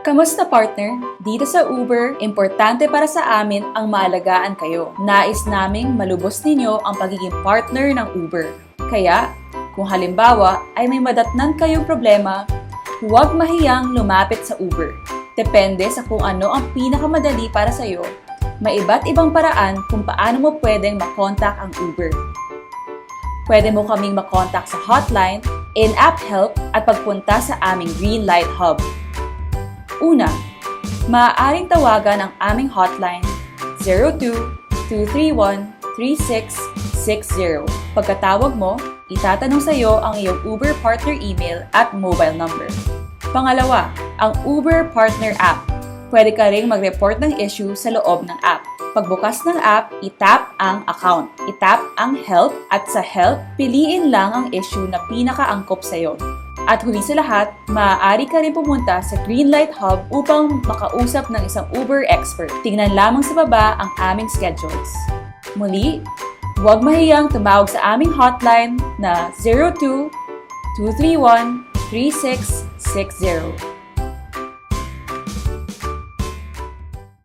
Kamusta partner? Dito sa Uber, importante para sa amin ang maalagaan kayo. Nais naming malubos ninyo ang pagiging partner ng Uber. Kaya, kung halimbawa ay may madatnan kayong problema, huwag mahiyang lumapit sa Uber. Depende sa kung ano ang pinakamadali para sa iyo, may iba't ibang paraan kung paano mo pwedeng makontak ang Uber. Pwede mo kaming makontak sa hotline, in-app help at pagpunta sa aming Greenlight Hub. Una, maaaring tawagan ang aming hotline 02-231-3660. Pagkatawag mo, itatanong sa iyo ang iyong Uber partner email at mobile number. Pangalawa, ang Uber Partner App. Pwede ka ring mag-report ng issue sa loob ng app. Pagbukas ng app, itap ang account, itap ang help at sa help, piliin lang ang issue na pinakaangkop sa iyo. At huli sa lahat, maaari ka rin pumunta sa Greenlight Hub upang makausap ng isang Uber expert. Tingnan lamang sa baba ang aming schedules. Muli, huwag mahiyang tumawag sa aming hotline na 02-231-3660.